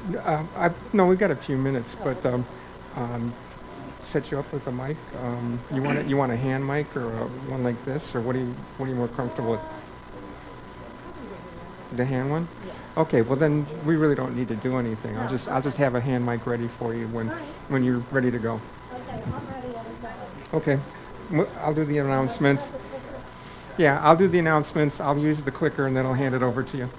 No, we got a few minutes, but um, set you up with a mic. You want a hand mic or one like this, or what are you more comfortable with? The hand one? Okay, well then we really don't need to do anything. I'll just have a hand mic ready for you when you're ready to go. Okay, I'll do the announcements. Yeah, I'll do the announcements. I'll use the clicker and then I'll hand it over to you.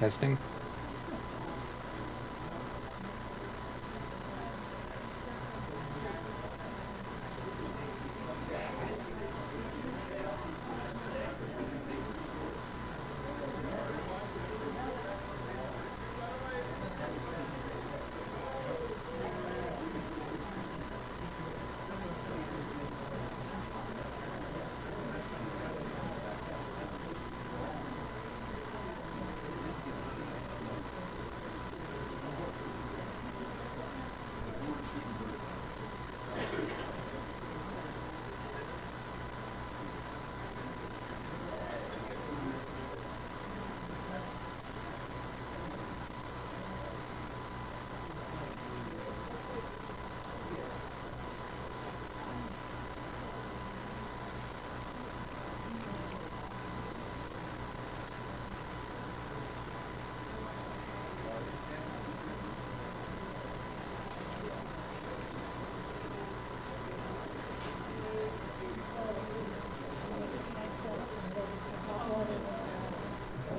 Testing.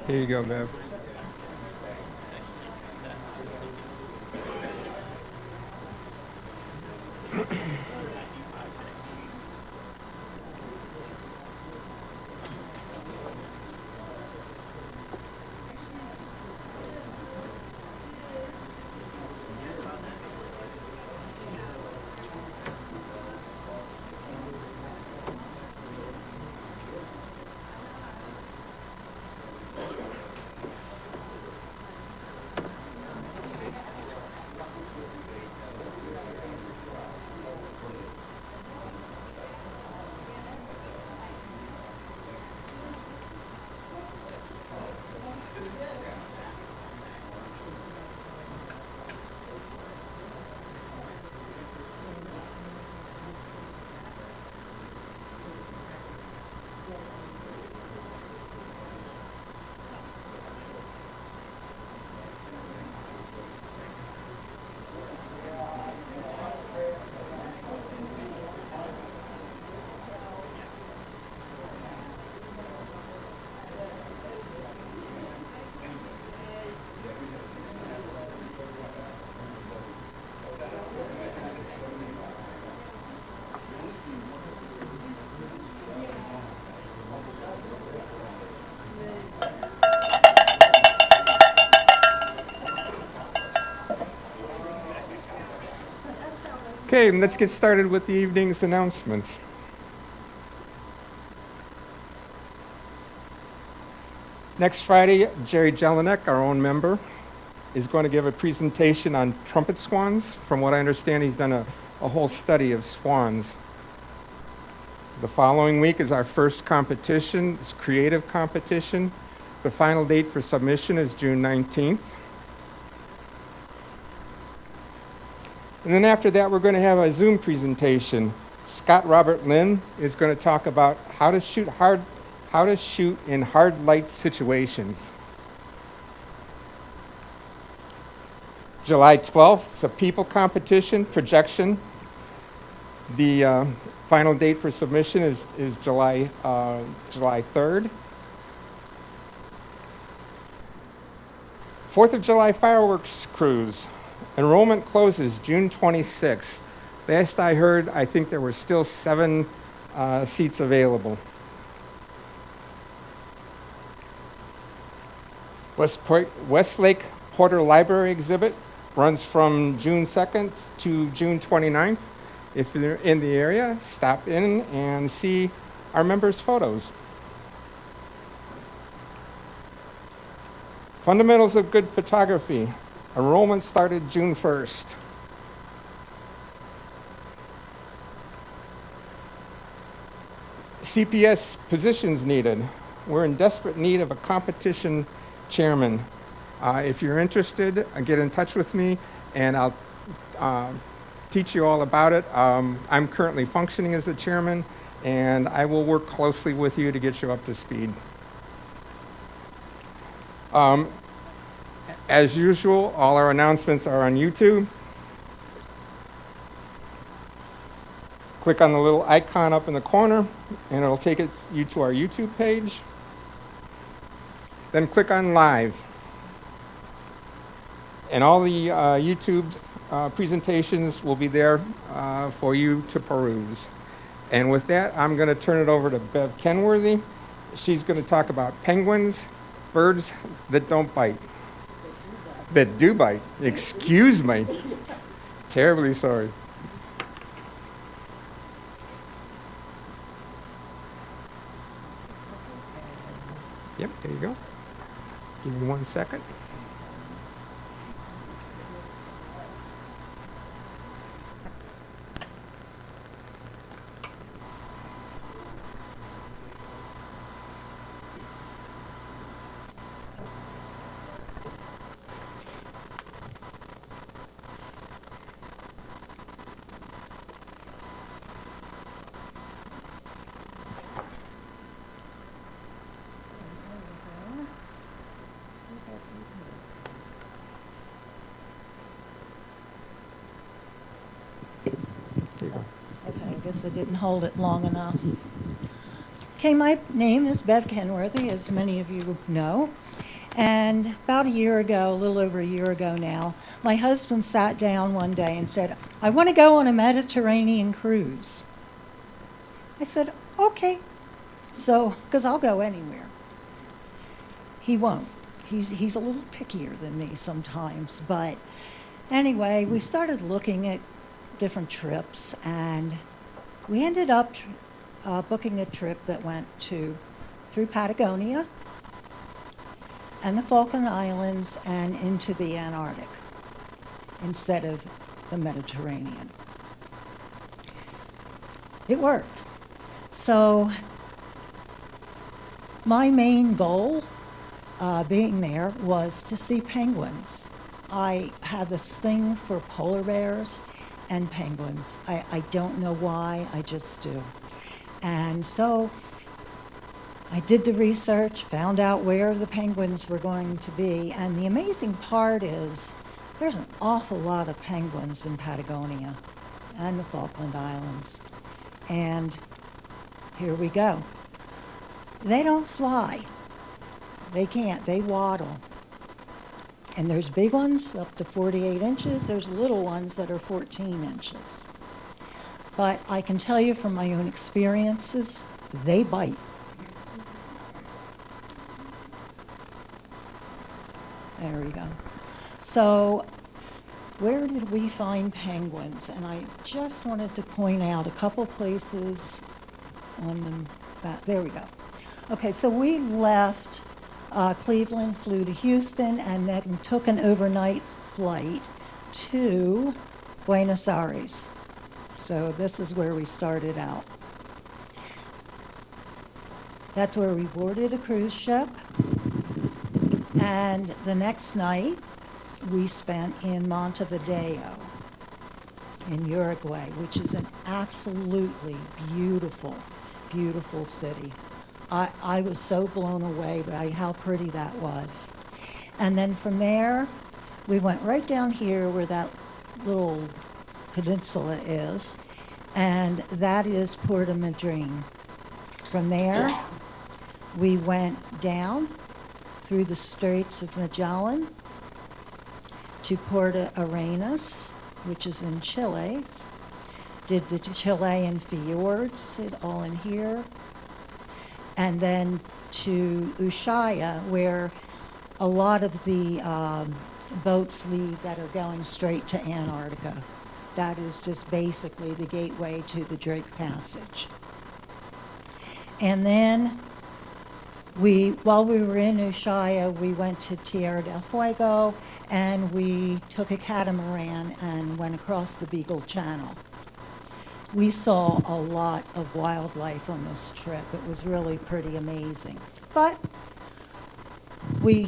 Here you go, Bev. Okay, let's get started with the evening's announcements. Next Friday, Jerry Jelinek, our own member, is going to give a presentation on trumpet swans. From what I understand, he's done a whole study of swans. The following week is our first competition. It's creative competition. The final date for submission is June 19th. And then after that, we're going to have a Zoom presentation. Scott Robert Lynn is going to talk about how to shoot in hard light situations. July 12th, it's a people competition, projection. The final date for submission is July 3rd. 4th of July fireworks cruise. Enrollment closes June 26th. Last I heard, I think there were still 7 seats available. Westlake Porter Library exhibit runs from June 2nd to June 29th. If you're in the area, stop in and see our members' photos. Fundamentals of Good Photography. Enrollment started June 1st. CPS positions needed. We're in desperate need of a competition chairman. If you're interested, get in touch with me and I'll teach you all about it. I'm currently functioning as the chairman and I will work closely with you to get you up to speed. As usual, all our announcements are on YouTube. Click on the little icon up in the corner, and it'll take you to our YouTube page. Then click on Live. And all the YouTube presentations will be there for you to peruse. And with that, I'm going to turn it over to Bev Kenworthy. She's going to talk about penguins, birds that don't bite. That do bite. Excuse me. Terribly sorry. Yep, there you go. Give me 1 second. There you go. Okay, I guess I didn't hold it long enough. Okay, my name is Bev Kenworthy, as many of you know. And about a year ago, a little over a year ago now, my husband sat down one day and said, I want to go on a Mediterranean cruise. I said, okay. So, because I'll go anywhere. He won't. He's a little pickier than me sometimes. But anyway, we started looking at different trips, and we ended up booking a trip that went through Patagonia and the Falkland Islands and into the Antarctic instead of the Mediterranean. It worked. So my main goal being there was to see penguins. I have this thing for polar bears and penguins. I don't know why, I just do. And so I did the research, found out where the penguins were going to be, and the amazing part is there's an awful lot of penguins in Patagonia and the Falkland Islands. And here we go. They don't fly. They can't, they waddle. And there's big ones up to 48 inches. There's little ones that are 14 inches. But I can tell you from my own experiences, they bite. There we go. So where did we find penguins? And I just wanted to point out a couple places on the back. There we go. Okay, so we left Cleveland, flew to Houston, and then took an overnight flight to Buenos Aires. So this is where we started out. That's where we boarded a cruise ship. And the next night, we spent in Montevideo in Uruguay, which is an absolutely beautiful, beautiful city. I was so blown away by how pretty that was. And then from there, we went right down here where that little peninsula is, and that is Puerto Madryn. From there, we went down through the Straits of Magellan to Puerto Arenas, which is in Chile. Did the Chilean fjords, all in here. And then to Ushuaia, where a lot of the boats leave that are going straight to Antarctica. That is just basically the gateway to the Drake Passage. And then while we were in Ushuaia, we went to Tierra del Fuego, and we took a catamaran and went across the Beagle Channel. We saw a lot of wildlife on this trip. It was really pretty amazing. But we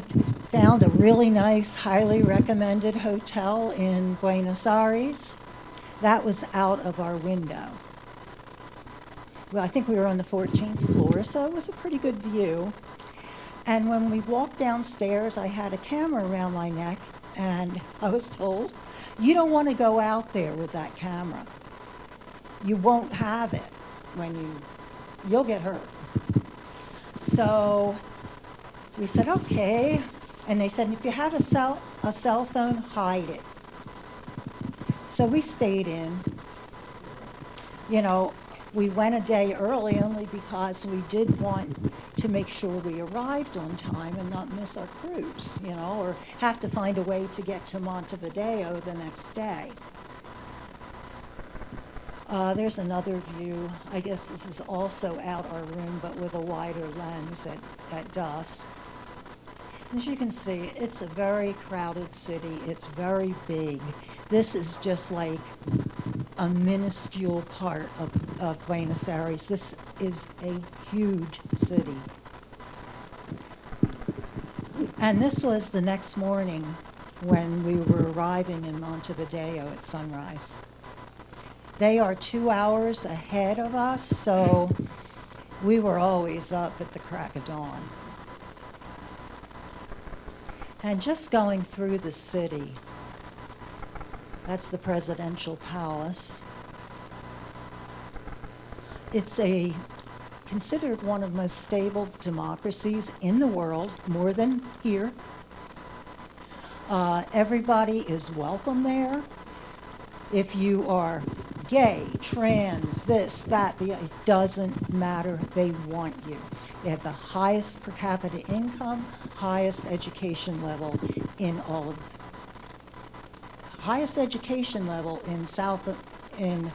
found a really nice, highly recommended hotel in Buenos Aires. That was out of our window. Well, I think we were on the 14th floor, so it was a pretty good view. And when we walked downstairs, I had a camera around my neck, and I was told, you don't want to go out there with that camera. You won't have it you'll get hurt. So we said, okay. And they said, if you have a cell a cell phone, hide it. So we stayed in. You know, we went a day early only because we did want to make sure we arrived on time and not miss our cruise, you know, or have to find a way to get to Montevideo the next day. There's another view. I guess this is also out our room, but with a wider lens at dusk. As you can see, it's a very crowded city. It's very big. This is just like a minuscule part of Buenos Aires. This is a huge city. And this was the next morning when we were arriving in Montevideo at sunrise. They are 2 hours ahead of us, so we were always up at the crack of dawn. And just going through the city, that's the presidential palace. It's considered one of the most stable democracies in the world, more than here. Everybody is welcome there. If you are gay, trans, this, that, it doesn't matter. They want you. They have the highest per capita income, highest education level in highest education level in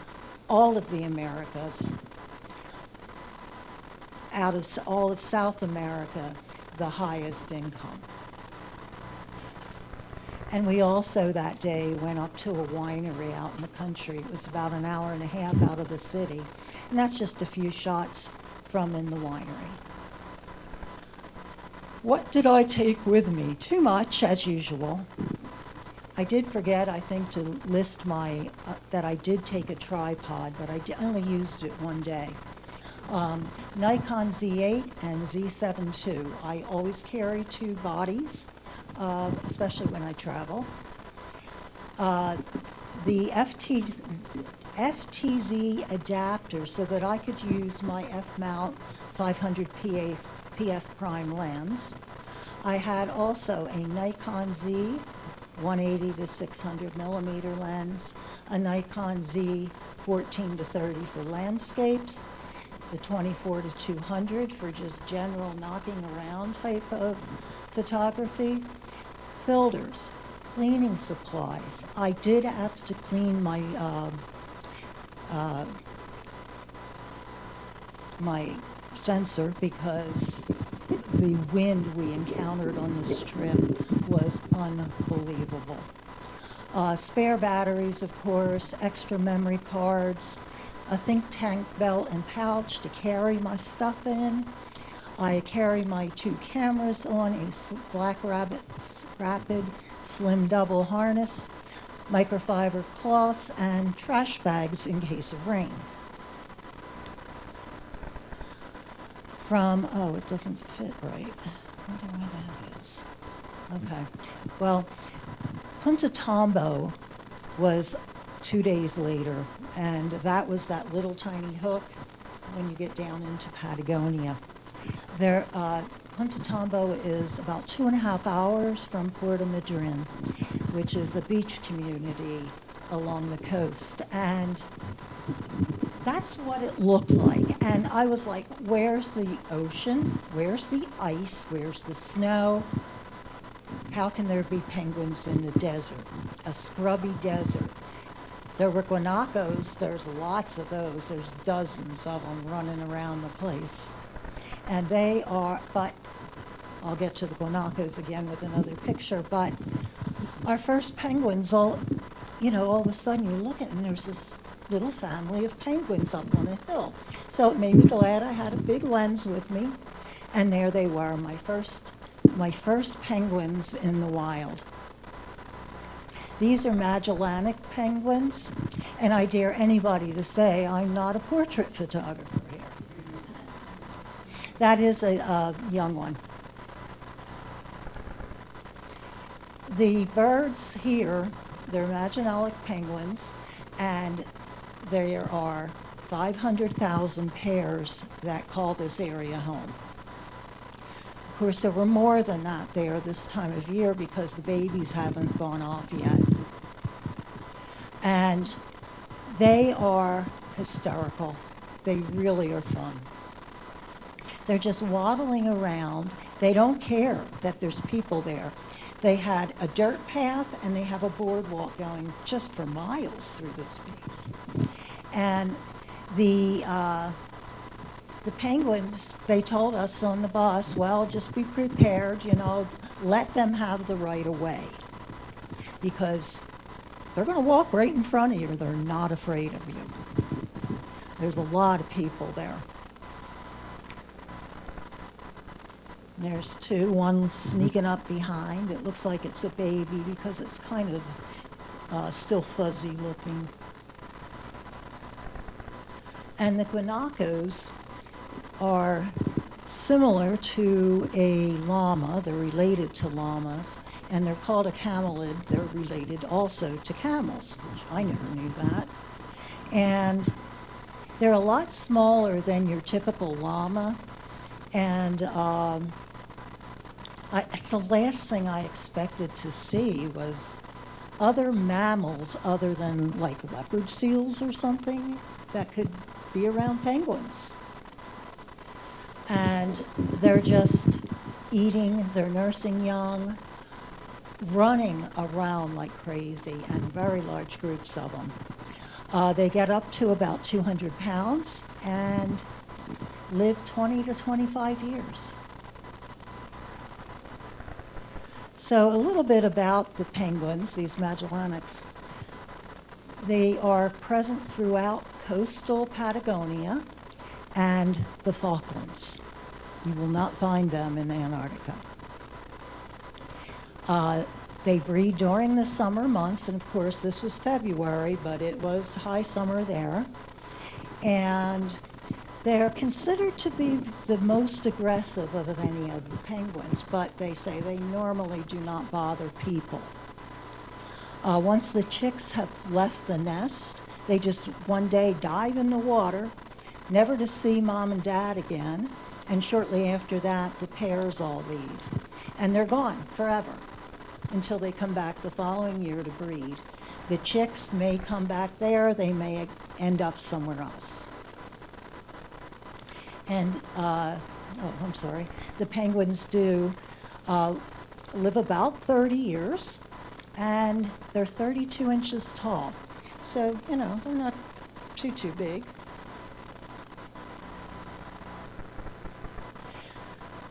all of the Americas. Out of all of South America, the highest income. And we also that day went up to a winery out in the country. It was about an hour and a half out of the city. And that's just a few shots from in the winery. What did I take with me? Too much, as usual. I did forget, I think, to list that I did take a tripod, but I only used it one day. Nikon Z8 and Z7 II. I always carry two bodies, especially when I travel. The FTZ adapter so that I could use my F-mount 500 PF prime lens. I had also a Nikon Z 180 to 600 millimeter lens, a Nikon Z 14 to 30 for landscapes, the 24 to 200 for just general knocking around type of photography, filters, cleaning supplies. I did have to clean my my sensor because the wind we encountered on this trip was unbelievable. Spare batteries, of course, extra memory cards, a think tank belt and pouch to carry my stuff in. I carry my two cameras on a Black Rapid slim double harness, microfiber cloths, and trash bags in case of rain. It doesn't fit right. I wonder why that is. Okay. Well, Punta Tombo was 2 days later, and that was that little tiny hook when you get down into Patagonia. Punta Tombo is about 2.5 hours from Puerto Madryn, which is a beach community along the coast. And that's what it looked like. And I was like, where's the ocean? Where's the ice? Where's the snow? How can there be penguins in the desert? A scrubby desert. There were guanacos. There's lots of those. There's dozens of them running around the place. And but I'll get to the guanacos again with another picture, but our first penguins, all of a sudden you look at it and there's this little family of penguins up on a hill. So it made me glad I had a big lens with me, and there they were, my first penguins in the wild. These are Magellanic penguins, and I dare anybody to say I'm not a portrait photographer here. That is a young one. The birds here, they're Magellanic penguins, and there are 500,000 pairs that call this area home. course, there were more than that there this time of year because the babies haven't gone off yet. And they are hysterical. They really are fun. They're just waddling around. They don't care that there's people there. They had a dirt path and they have a boardwalk going just for miles through this place. And the penguins, they told us on the bus, well, just be prepared, you know, let them have the right of way. Because they're going to walk right in front of you. They're not afraid of you. There's a lot of people there. There's two, one sneaking up behind. It looks like it's a baby because it's kind of still fuzzy looking. And the guanacos are similar to a llama. They're related to llamas, and they're called a camelid. They're related also to camels, which I never knew that. And they're a lot smaller than your typical llama, and it's the last thing I expected to see was other mammals other than like leopard seals or something that could be around penguins. And they're just eating, they're nursing young, running around like crazy, and very large groups of them. They get up to about 200 pounds and live 20 to 25 years. So a little bit about the penguins, these Magellanics. They are present throughout coastal Patagonia and the Falklands. You will not find them in Antarctica. They breed during the summer months, and of course this was February, but it was high summer there. And they're considered to be the most aggressive of any of the penguins, but they say they normally do not bother people. Once the chicks have left the nest, they just one day dive in the water, never to see mom and dad again, and shortly after that, the pairs all leave. And they're gone forever until they come back the following year to breed. The chicks may come back there, they may end up somewhere else. And, the penguins do live about 30 years, and they're 32 inches tall. So, you know, they're not too big.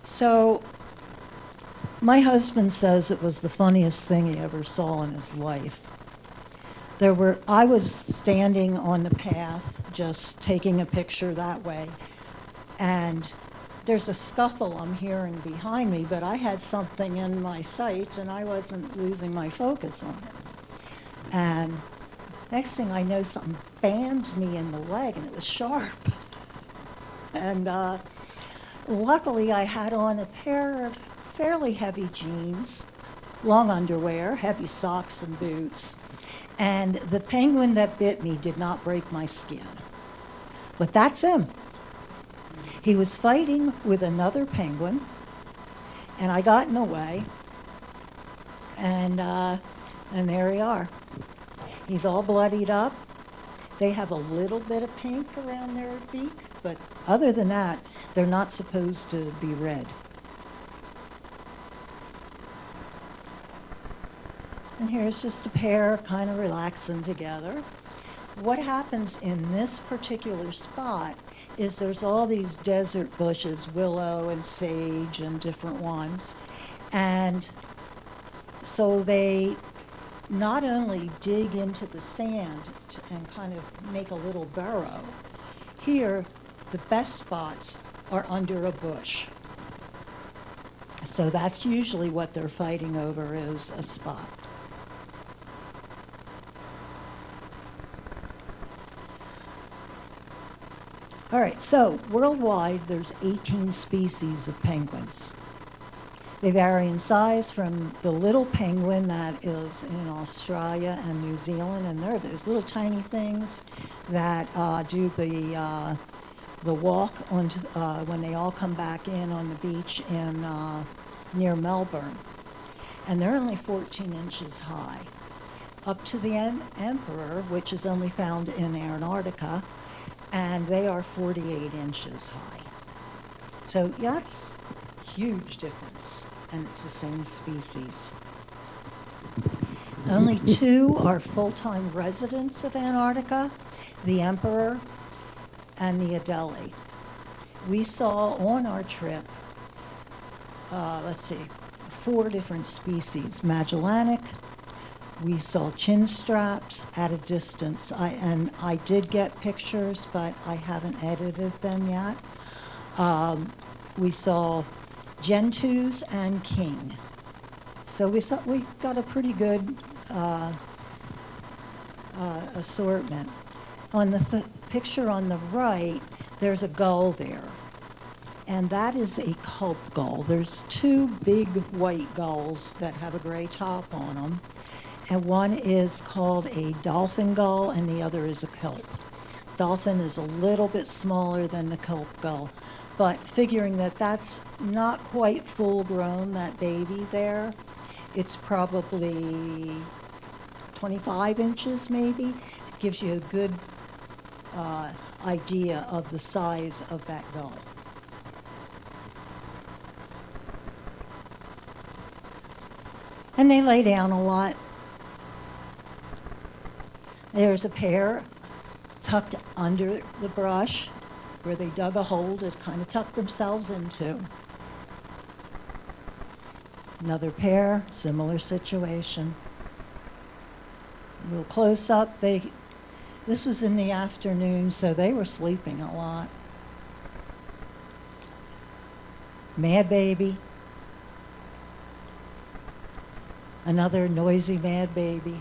So, my husband says it was the funniest thing he ever saw in his life. I was standing on the path, just taking a picture that way, and there's a scuffle I'm hearing behind me, but I had something in my sights and I wasn't losing my focus on it. And next thing I know, something bands me in the leg, and it was sharp. And luckily I had on a pair of fairly heavy jeans, long underwear, heavy socks and boots. And the penguin that bit me did not break my skin. But that's him. He was fighting with another penguin, and I got in the way, and there we are. He's all bloodied up. They have a little bit of pink around their beak, but other than that, they're not supposed to be red. And here's just a pair kind of relaxing together. What happens in this particular spot is there's all these desert bushes, willow and sage and different ones. And so they not only dig into the sand and kind of make a little burrow. Here, the best spots are under a bush. So that's usually what they're fighting over, is a spot. All right, so worldwide, there's 18 species of penguins. They vary in size from the little penguin that is in Australia and New Zealand, and they're those little tiny things that do the the walk onto, when they all come back in on the beach in near Melbourne. And they're only 14 inches high. Up to the Emperor, which is only found in Antarctica, and they are 48 inches high. So yeah, that's huge difference, and it's the same species. Only two are full-time residents of Antarctica, the Emperor and the Adelie. We saw on our trip, let's see, 4 different species. Magellanic, we saw chin straps at a distance. I did get pictures, but I haven't edited them yet. We saw gentoos and king. So we got a pretty good assortment. On the picture on the right, there's a gull there, and that is a culp gull. There's 2 big white gulls that have a gray top on them, and one is called a dolphin gull and the other is a kelp. Dolphin is a little bit smaller than the kelp gull, but figuring that that's not quite full grown, that baby there, it's probably 25 inches maybe. It gives you a good idea of the size of that gull. And they lay down a lot. There's a pair tucked under the brush where they dug a hole to kind of tuck themselves into. Another pair, similar situation. Real close up, this was in the afternoon, so they were sleeping a lot. Mad baby. Another noisy mad baby.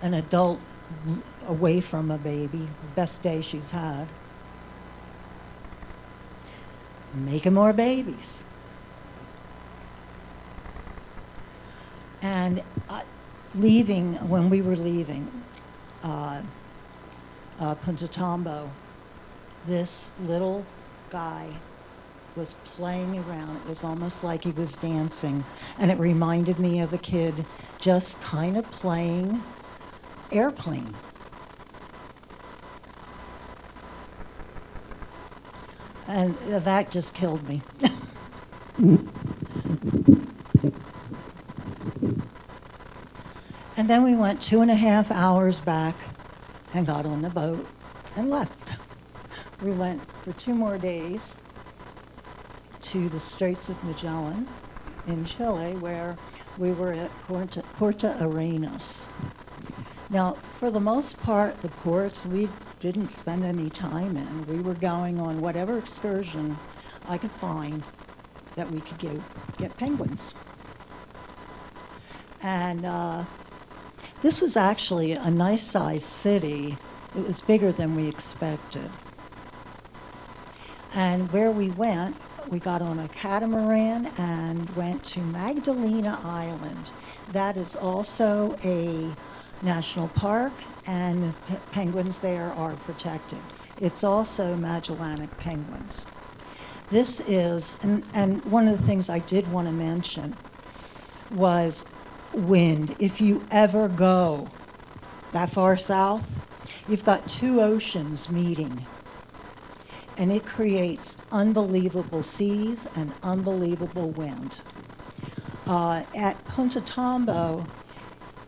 An adult away from a baby, best day she's had. Making more babies. And when we were leaving Punta Tombo, this little guy was playing around. It was almost like he was dancing, and it reminded me of a kid just kind of playing airplane. And that just killed me. And then we went 2.5 hours back and got on the boat and left. We went for 2 more days to the Straits of Magellan in Chile, where we were at Punta Arenas. Now, for the most part, the ports we didn't spend any time in. We were going on whatever excursion I could find that we could get penguins. And this was actually a nice-sized city. It was bigger than we expected. And where we went, we got on a catamaran and went to Magdalena Island. That is also a national park, and penguins there are protected. It's also Magellanic penguins. This is, and one of the things I did want to mention was wind. If you ever go that far south, you've got 2 oceans meeting, and it creates unbelievable seas and unbelievable wind. At Punta Tombo,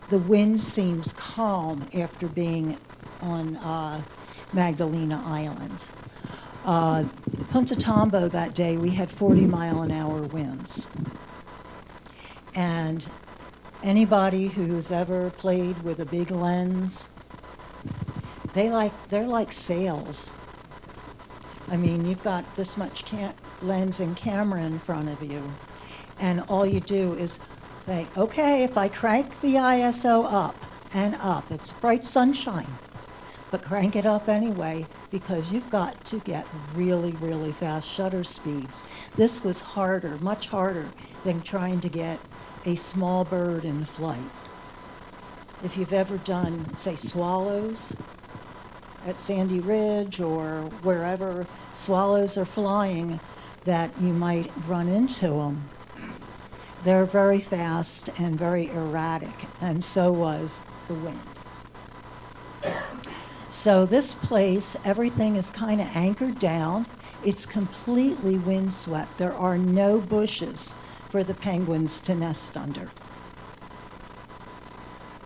the wind seems calm after being on Magdalena Island. Punta Tombo that day, we had 40-mile-an-hour winds. And anybody who's ever played with a big lens, they're like sails. I mean, you've got this much lens and camera in front of you, and all you do is think, okay, if I crank the ISO up and up, it's bright sunshine, but crank it up anyway, because you've got to get really, really fast shutter speeds. This was harder, much harder than trying to get a small bird in flight. If you've ever done, say, swallows, at Sandy Ridge or wherever swallows are flying that you might run into them. They're very fast and very erratic, and so was the wind. So this place, everything is kind of anchored down. It's completely windswept. There are no bushes for the penguins to nest under.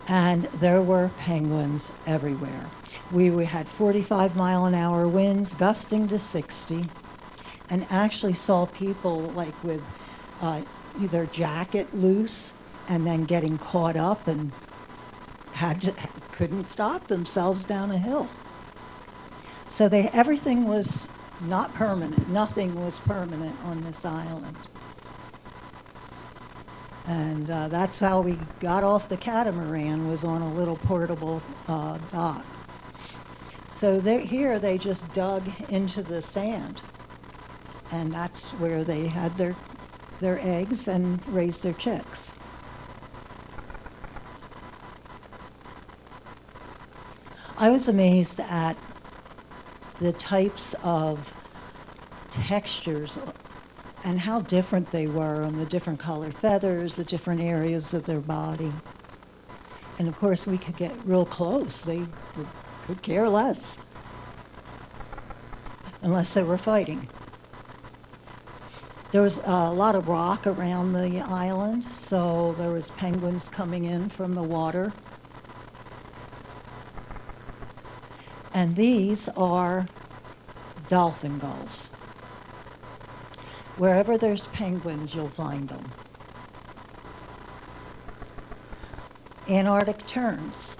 And there were penguins everywhere. We had 45-mile-an-hour winds gusting to 60, and actually saw people like with their jacket loose and then getting caught up and couldn't stop themselves down a hill. So everything was not permanent. Nothing was permanent on this island. And that's how we got off the catamaran, was on a little portable dock. So here they just dug into the sand, and that's where they had their eggs and raised their chicks. I was amazed at the types of textures and how different they were, and the different colored feathers, the different areas of their body. And of course, we could get real close. They could care less, unless they were fighting. There was a lot of rock around the island, so there was penguins coming in from the water. And these are dolphin gulls. Wherever there's penguins, you'll find them. Antarctic terns.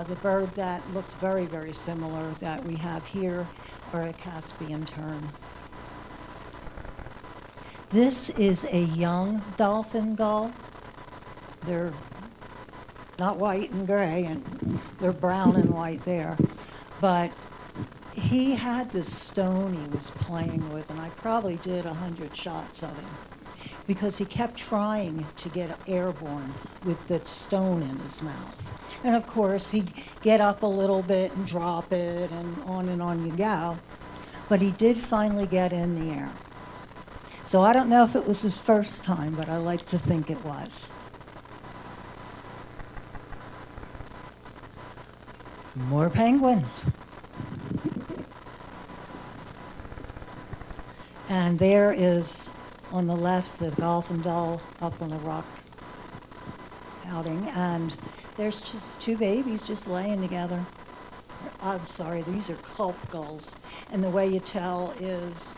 The bird that looks very, very similar that we have here are a Caspian tern. This is a young dolphin gull. They're not white and gray, and they're brown and white there. But he had this stone he was playing with, and I probably did 100 shots of him because he kept trying to get airborne with that stone in his mouth. And of course, he'd get up a little bit and drop it, and on you go. But he did finally get in the air. So I don't know if it was his first time, but I like to think it was. More penguins. And there is, on the left, the dolphin doll up on a rock outing, and there's just two babies just laying together. I'm sorry, these are culp gulls. And the way you tell is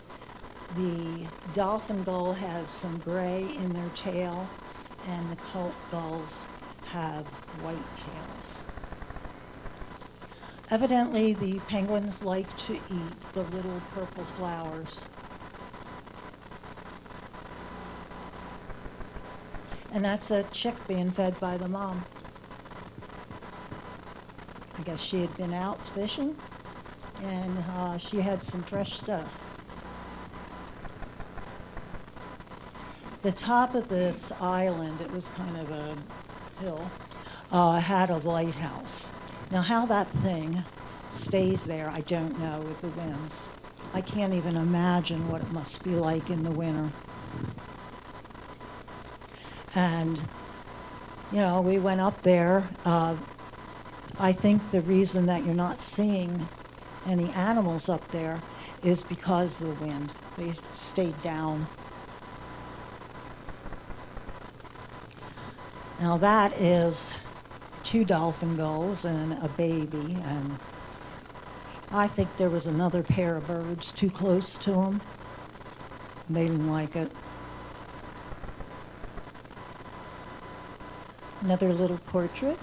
the dolphin gull has some gray in their tail, and the culp gulls have white tails. Evidently, the penguins like to eat the little purple flowers. And that's a chick being fed by the mom. I guess she had been out fishing, and she had some fresh stuff. The top of this island, it was kind of a hill, had a lighthouse. Now, how that thing stays there, I don't know with the winds. I can't even imagine what it must be like in the winter. And, we went up there. I think the reason that you're not seeing any animals up there is because of the wind. They stayed down. Now that is 2 dolphin gulls and a baby, and I think there was another pair of birds too close to them. They didn't like it. Another little portrait.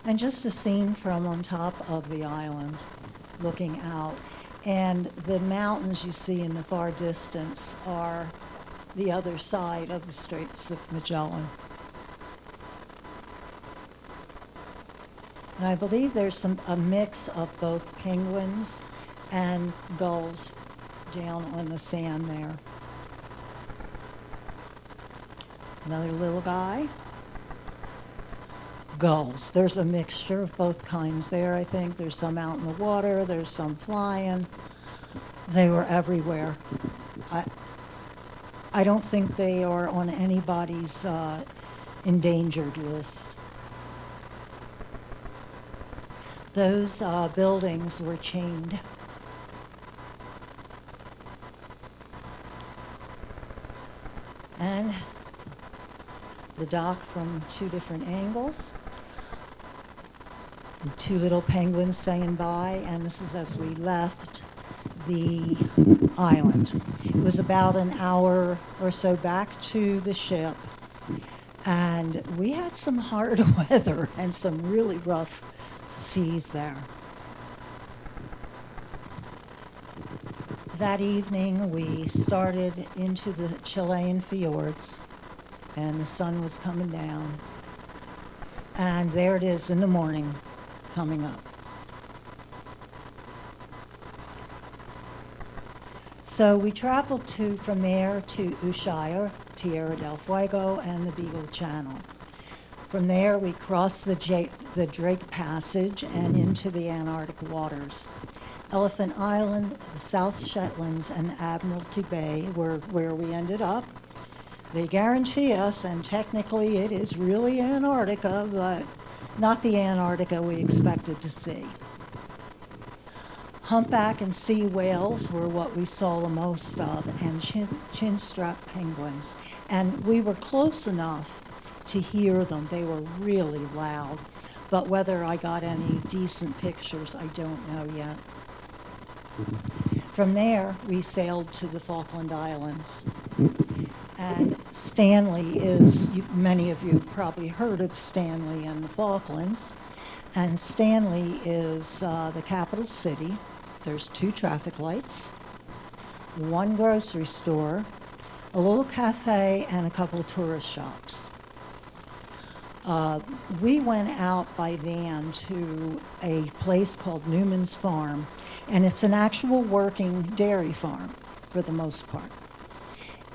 And just a scene from on top of the island, looking out. And the mountains you see in the far distance are the other side of the Straits of Magellan. And I believe there's a mix of both penguins and gulls down on the sand there. Another little guy. gulls. There's a mixture of both kinds there, I think. There's some out in the water, there's some flying. They were everywhere. I, I don't think they are on anybody's endangered list. Those buildings were chained. And the dock from two different angles. And two little penguins saying bye, and this is as we left the island. It was about an hour or so back to the ship, and we had some hard weather and some really rough seas there. That evening, we started into the Chilean fjords, and the sun was coming down. And there it is in the morning, coming up. So we traveled from there to Ushuaia, Tierra del Fuego, and the Beagle Channel. From there, we crossed the Drake Passage and into the Antarctic waters. Elephant Island, the South Shetlands, and Admiralty Bay were where we ended up. They guarantee us, and technically it is really Antarctica, but not the Antarctica we expected to see. Humpback and sea whales were what we saw the most of, and chinstrap penguins. And we were close enough to hear them. They were really loud. But whether I got any decent pictures, I don't know yet. From there, we sailed to the Falkland Islands. And Stanley is, many of you have probably heard of Stanley and the Falklands. And Stanley is the capital city. There's 2 traffic lights, 1 grocery store, a little cafe, and a couple of tourist shops. We went out by van to a place called Newman's Farm, and it's an actual working dairy farm for the most part.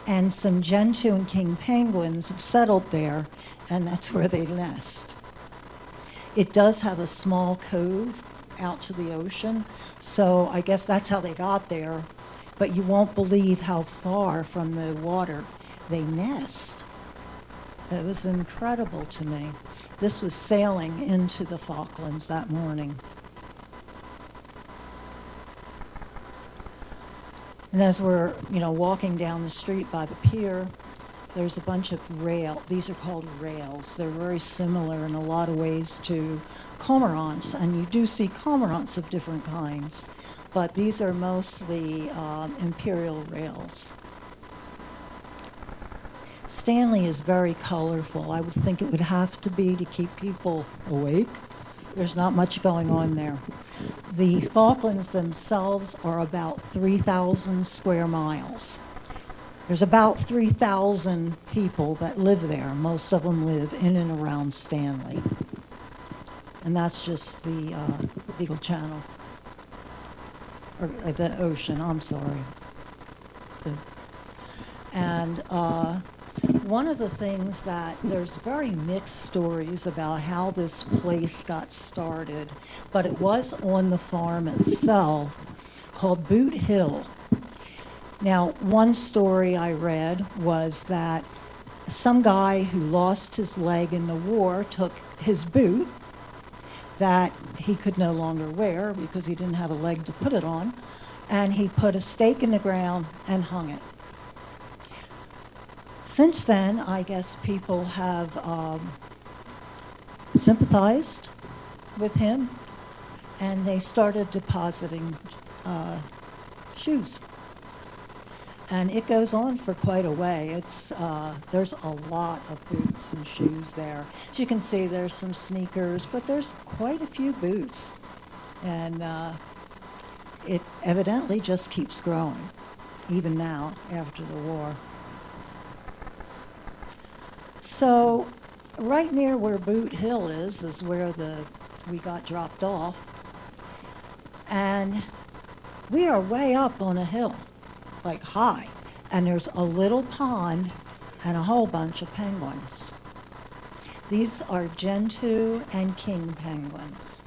And some Gentoo and king penguins have settled there, and that's where they nest. It does have a small cove out to the ocean, so I guess that's how they got there, but you won't believe how far from the water they nest. It was incredible to me. This was sailing into the Falklands that morning. And as we're, walking down the street by the pier, there's a bunch of these are called rails. They're very similar in a lot of ways to cormorants, and you do see cormorants of different kinds, but these are mostly imperial rails. Stanley is very colorful. I would think it would have to be to keep people awake. There's not much going on there. The Falklands themselves are about 3,000 square miles. There's about 3,000 people that live there. Most of them live in and around Stanley. And that's just the Beagle Channel, or the ocean, I'm sorry. And one of the things that there's very mixed stories about how this place got started, but it was on the farm itself called Boot Hill. Now, one story I read was that some guy who lost his leg in the war took his boot that he could no longer wear because he didn't have a leg to put it on, and he put a stake in the ground and hung it. Since then, I guess people have sympathized with him, and they started depositing shoes. And it goes on for quite a way. There's a lot of boots and shoes there. As you can see, there's some sneakers, but there's quite a few boots. And it evidently just keeps growing, even now, after the war. So right near where Boot Hill is where we got dropped off. And we are way up on a hill, like high. And there's a little pond and a whole bunch of penguins. These are Gentoo and king penguins.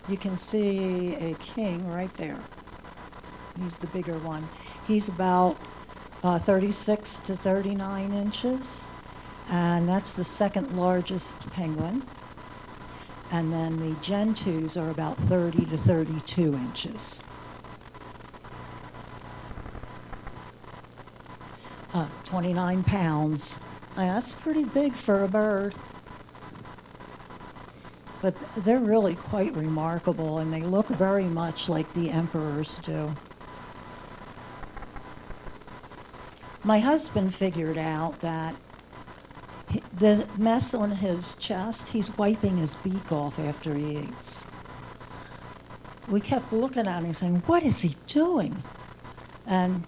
You can see a king right there. He's the bigger one. He's about 36 to 39 inches, and that's the second largest penguin. And then the Gentoos are about 30 to 32 inches. 29 pounds. That's pretty big for a bird. But they're really quite remarkable, and they look very much like the emperors do. My husband figured out that the mess on his chest, he's wiping his beak off after he eats. We kept looking at him saying, what is he doing? And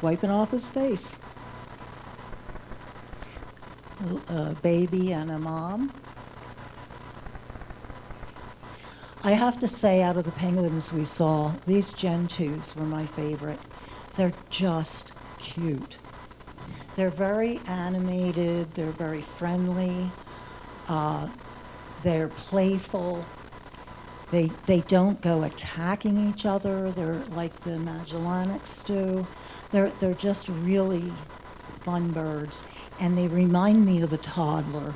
wiping off his face. A baby and a mom. I have to say, out of the penguins we saw, these Gentoos were my favorite. They're just cute. They're very animated, they're very friendly, they're playful. They don't go attacking each other. They're like the Magellanics do. They're just really fun birds, and they remind me of a toddler.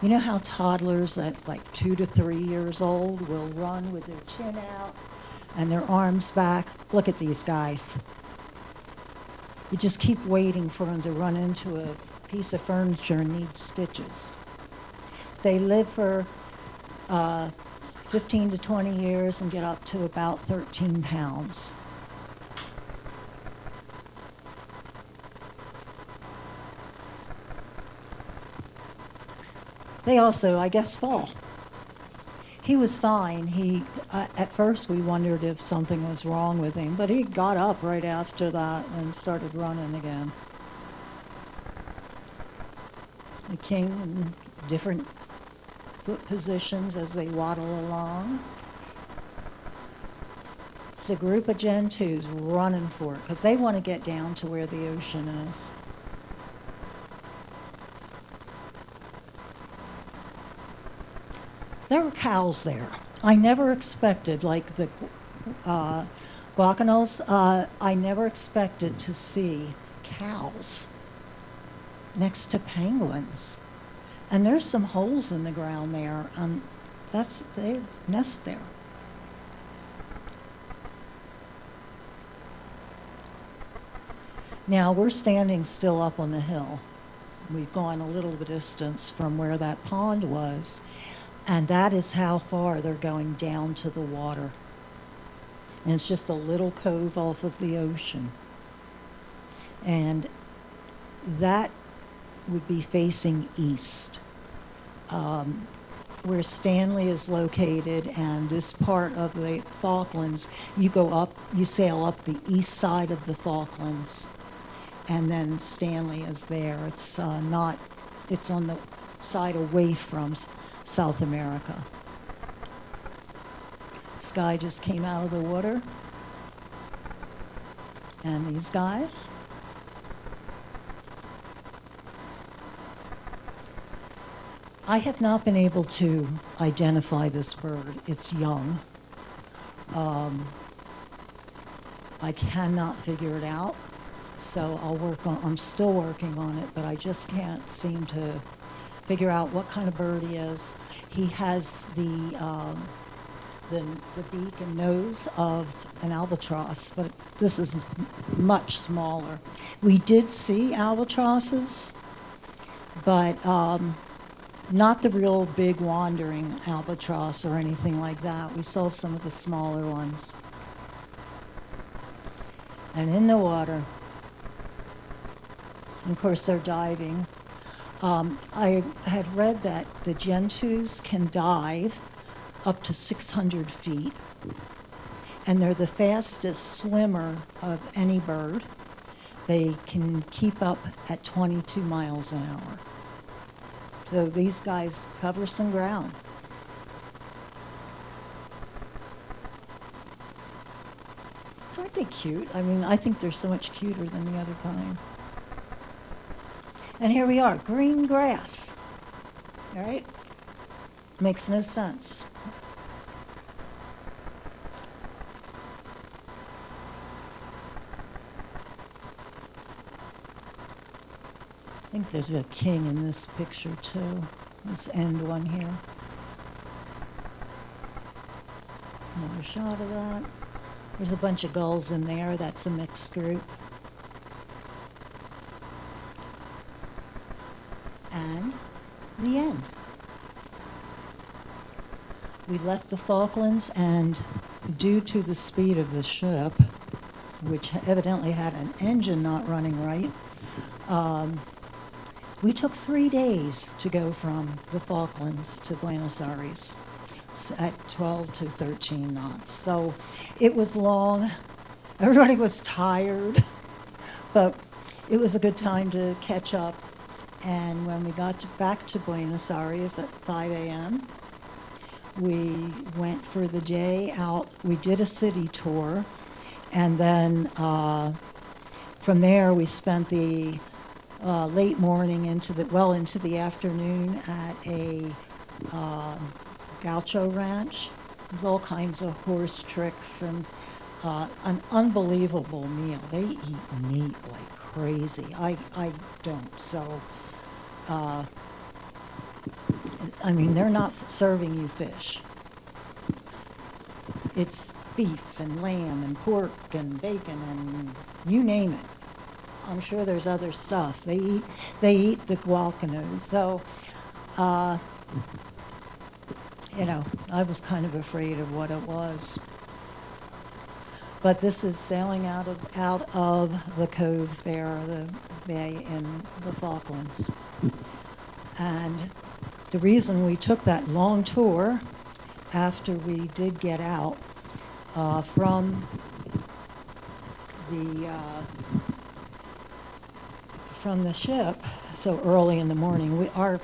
You know how toddlers at like 2 to 3 years old will run with their chin out and their arms back? Look at these guys. You just keep waiting for them to run into a piece of furniture and need stitches. They live for 15 to 20 years and get up to about 13 pounds. They also, I guess, fall. He was fine. At first we wondered if something was wrong with him, but he got up right after that and started running again. The king in different foot positions as they waddle along. It's a group of Gentoos running for it because they want to get down to where the ocean is. There were cows there. I never expected, like the guacanos, I never expected to see cows next to penguins. And there's some holes in the ground there, and they nest there. Now we're standing still up on the hill. We've gone a little distance from where that pond was, and that is how far they're going down to the water. And it's just a little cove off of the ocean. And that would be facing east. Where Stanley is located and this part of the Falklands, you sail up the east side of the Falklands, and then Stanley is there. It's on the side away from South America. This guy just came out of the water. And these guys. I have not been able to identify this bird. It's young. I cannot figure it out, so I'm still working on it, but I just can't seem to figure out what kind of bird he is. He has the beak and nose of an albatross, but this is much smaller. We did see albatrosses, but not the real big wandering albatross or anything like that. We saw some of the smaller ones. And in the water, and of course they're diving. I had read that the Gentoos can dive up to 600 feet, and they're the fastest swimmer of any bird. They can keep up at 22 miles an hour. So these guys cover some ground. Aren't they cute? I mean, I think they're so much cuter than the other kind. And here we are, green grass. All right? Makes no sense. I think there's a king in this picture too. This end one here. Another shot of that. There's a bunch of gulls in there. That's a mixed group. And the end. We left the Falklands, and due to the speed of the ship, which evidently had an engine not running right, we took 3 days to go from the Falklands to Buenos Aires at 12 to 13 knots. So it was long. Everybody was tired, but it was a good time to catch up. And when we got back to Buenos Aires at 5 a.m., we went for the day out. We did a city tour, and then from there we spent the late morning into the afternoon at a gaucho ranch. There's all kinds of horse tricks and an unbelievable meal. They eat meat like crazy. I don't. So, I mean, they're not serving you fish. It's beef and lamb and pork and bacon and you name it. I'm sure there's other stuff. They eat the guacanos. So, you know, I was kind of afraid of what it was. But this is sailing out of the cove there, the bay in the Falklands. And the reason we took that long tour after we did get out from the ship so early in the morning, our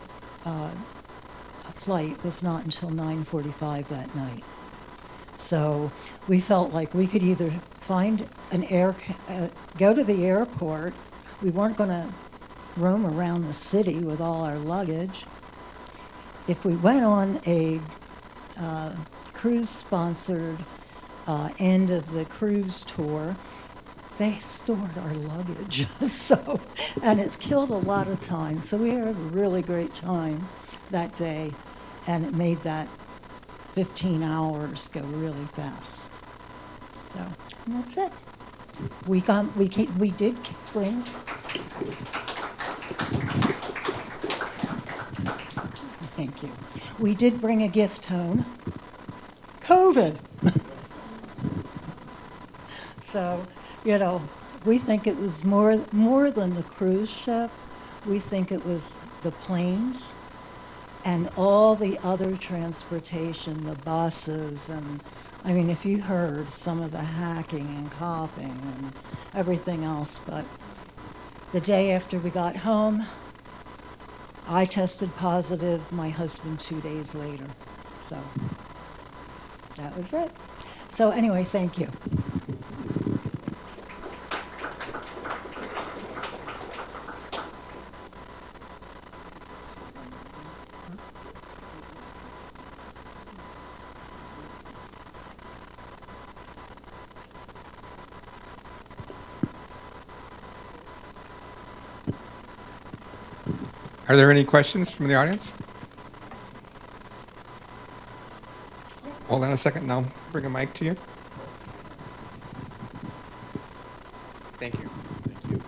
flight was not until 9:45 that night. So we felt like we could either find go to the airport. We weren't going to roam around the city with all our luggage. If we went on a cruise-sponsored end of the cruise tour, they stored our luggage. So, and it's killed a lot of time. So we had a really great time that day, and it made that 15 hours go really fast. So, and that's it. We did bring. Thank you. We did bring a gift home. COVID. So, you know, we think it was more than the cruise ship. We think it was the planes and all the other transportation, the buses, and I mean, if you heard some of the hacking and coughing and everything else, but the day after we got home, I tested positive, my husband 2 days later. So that was it. So anyway, thank you. Are there any questions from the audience? Hold on a second, now bring a mic to you. Thank you. Thank you.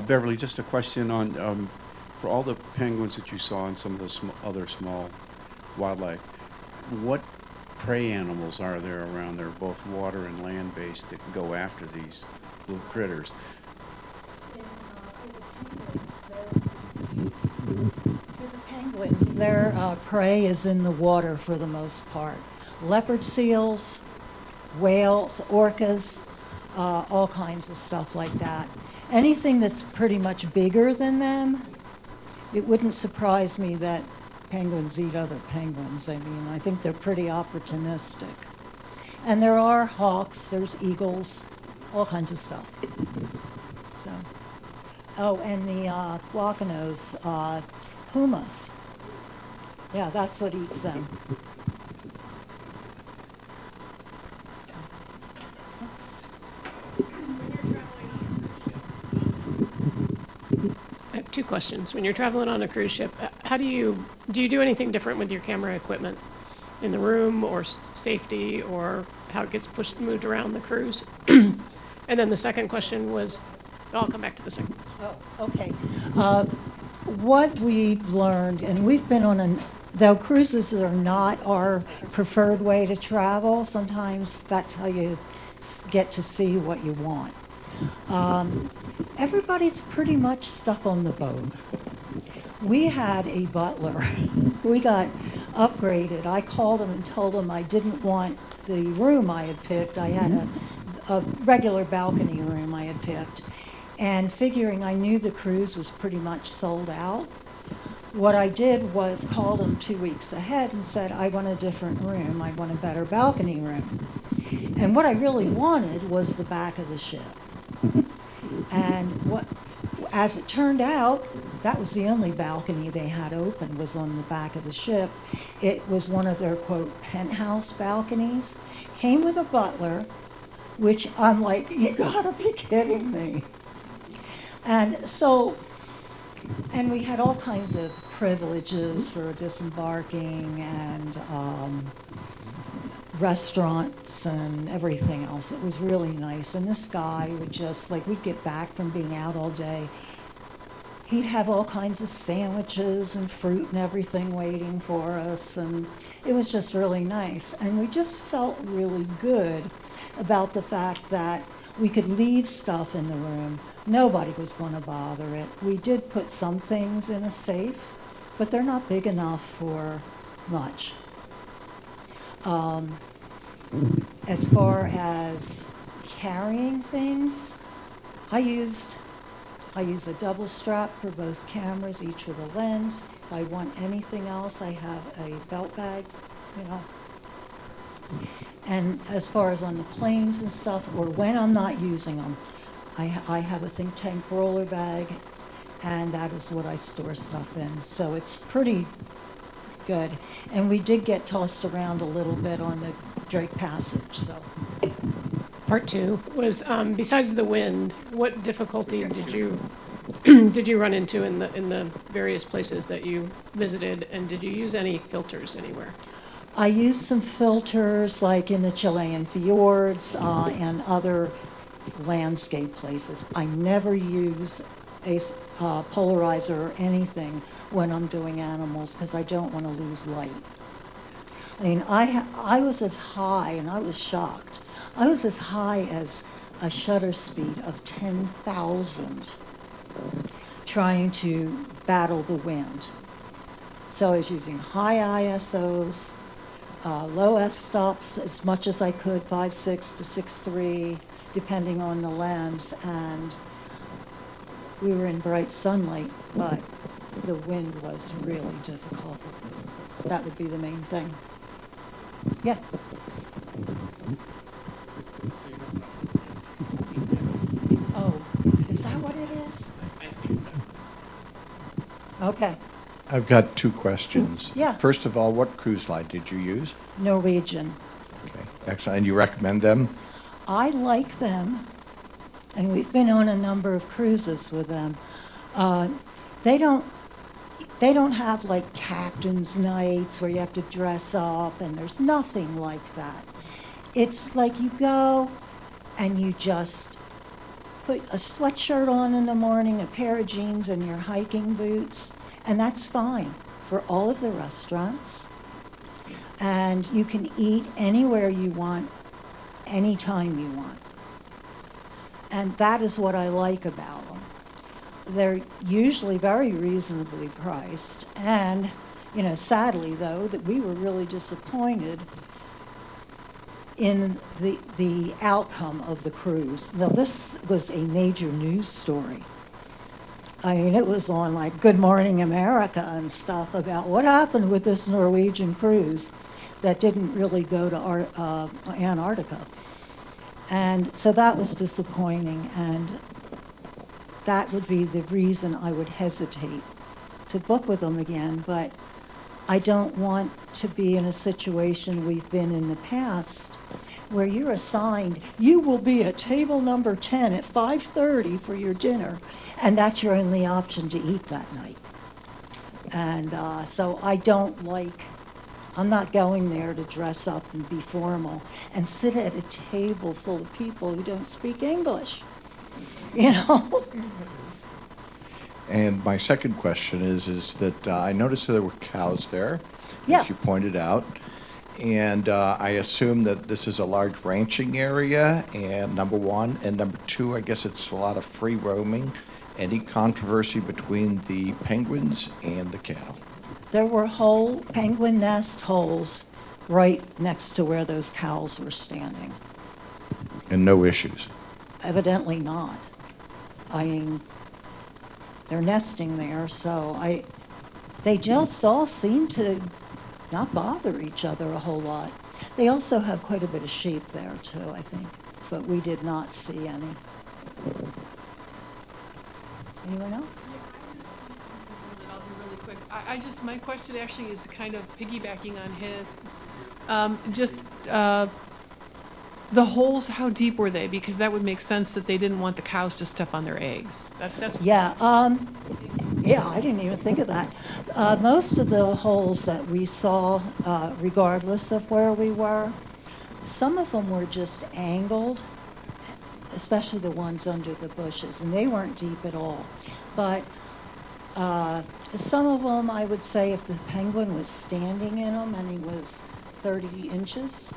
Beverly, just a question on, for all the penguins that you saw and some of the other small wildlife, what prey animals are there around there, both water and land-based, that go after these little critters? For the penguins, their prey is in the water for the most part. Leopard seals, whales, orcas, all kinds of stuff like that. Anything that's pretty much bigger than them, it wouldn't surprise me that penguins eat other penguins. I mean, I think they're pretty opportunistic. And there are hawks, there's eagles, all kinds of stuff. So, oh, and the guacanos, pumas. Yeah, that's what eats them. I have two questions. When you're traveling on a cruise ship, how do you do anything different with your camera equipment in the room, or safety, or how it gets moved around the cruise? And then the second question was, I'll come back to the second. Oh, okay. What we've learned, and we've been on though cruises are not our preferred way to travel, sometimes that's how you get to see what you want. Everybody's pretty much stuck on the boat. We had a butler. We got upgraded. I called him and told him I didn't want the room I had picked. I had a regular balcony room I had picked. And figuring I knew the cruise was pretty much sold out, what I did was called him 2 weeks ahead and said, I want a different room. I want a better balcony room. And what I really wanted was the back of the ship. And as it turned out, that was the only balcony they had open, was on the back of the ship. It was one of their, quote, penthouse balconies. Came with a butler, which I'm like, you gotta be kidding me. And so, and we had all kinds of privileges for disembarking and restaurants and everything else. It was really nice. And this guy would just, like, we'd get back from being out all day. He'd have all kinds of sandwiches and fruit and everything waiting for us. And it was just really nice. And we just felt really good about the fact that we could leave stuff in the room. Nobody was going to bother it. We did put some things in a safe, but they're not big enough for much. As far as carrying things, I use a double strap for both cameras, each with a lens. If I want anything else, I have a belt bag, you know. And as far as on the planes and stuff, or when I'm not using them, I have a think tank roller bag, and that is what I store stuff in. So it's pretty good. And we did get tossed around a little bit on the Drake Passage, so. Part two was, besides the wind, what difficulty did you did you run into in the various places that you visited, and did you use any filters anywhere? I used some filters like in the Chilean fjords and other landscape places. I never use a polarizer or anything when I'm doing animals because I don't want to lose light. I mean, I was as high, and I was shocked, I was as high as a shutter speed of 10,000 trying to battle the wind. So I was using high ISOs, low f-stops as much as I could, 5.6 to 6.3, depending on the lens, and we were in bright sunlight, but the wind was really difficult. That would be the main thing. Yeah. Oh, is that what it is? I think so. Okay. I've got two questions. Yeah. First of all, what cruise line did you use? Norwegian. Okay, excellent. And you recommend them? I like them, and we've been on a number of cruises with them. They don't have like captain's nights where you have to dress up, and there's nothing like that. It's like you go and you just put a sweatshirt on in the morning, a pair of jeans, and your hiking boots, and that's fine for all of the restaurants. And you can eat anywhere you want, anytime you want. And that is what I like about them. They're usually very reasonably priced. And, you know, sadly, though, that we were really disappointed in the outcome of the cruise. Now, this was a major news story. I mean, it was on like Good Morning America and stuff about what happened with this Norwegian cruise that didn't really go to Antarctica. And so that was disappointing, and that would be the reason I would hesitate to book with them again. But I don't want to be in a situation we've been in the past where you're assigned, you will be at table number 10 at 5:30 for your dinner, and that's your only option to eat that night. And so I don't like, I'm not going there to dress up and be formal and sit at a table full of people who don't speak English, you know? And my second question is that I noticed that there were cows there, Yeah. as you pointed out. And I assume that this is a large ranching area, and number one. And number two, I guess it's a lot of free roaming. Any controversy between the penguins and the cattle? There were whole penguin nest holes right next to where those cows were standing. And no issues? Evidently not. I mean, they're nesting there, so they just all seem to not bother each other a whole lot. They also have quite a bit of sheep there too, I think, but we did not see any. Anyone else? I'll be really quick. My question actually is kind of piggybacking on his. The holes, how deep were they? Because that would make sense that they didn't want the cows to step on their eggs. That's Yeah, yeah, I didn't even think of that. Most of the holes that we saw, regardless of where we were, some of them were just angled, especially the ones under the bushes, and they weren't deep at all. But some of them, I would say, if the penguin was standing in them and he was 30 inches,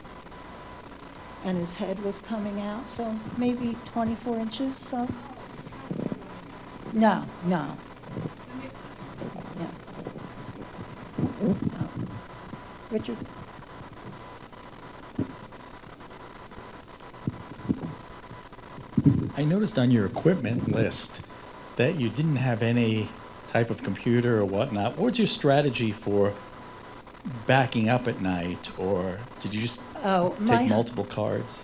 and his head was coming out, so maybe 24 inches, so. No. Yeah. So, Richard? I noticed on your equipment list that you didn't have any type of computer or whatnot. What was your strategy for backing up at night, or did you just Oh, take multiple cards?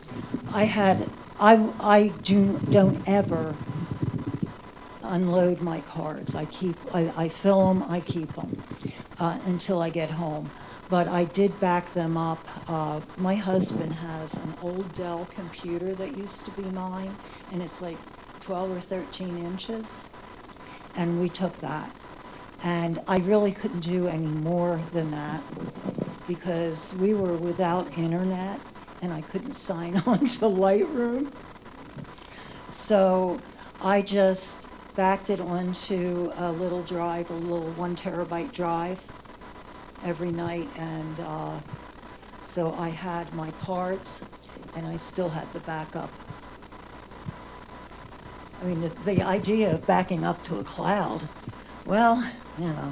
I don't ever unload my cards. I fill them, I keep them until I get home. But I did back them up. My husband has an old Dell computer that used to be mine, and it's like 12 or 13 inches, and we took that. And I really couldn't do any more than that because we were without internet and I couldn't sign on to Lightroom. So I just backed it onto a little drive, a little 1 terabyte drive every night. And so I had my cards and I still had the backup. I mean, the idea of backing up to a cloud, well,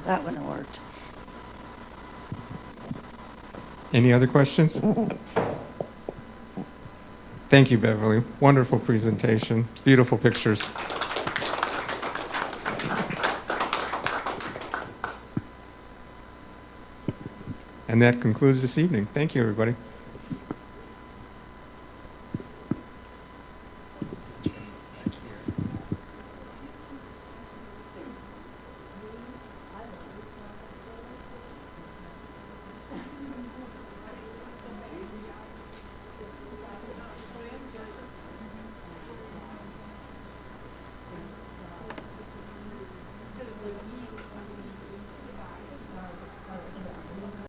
that wouldn't have worked. Any other questions? Thank you, Beverly. Wonderful presentation. Beautiful pictures. And that concludes this evening. Thank you, everybody.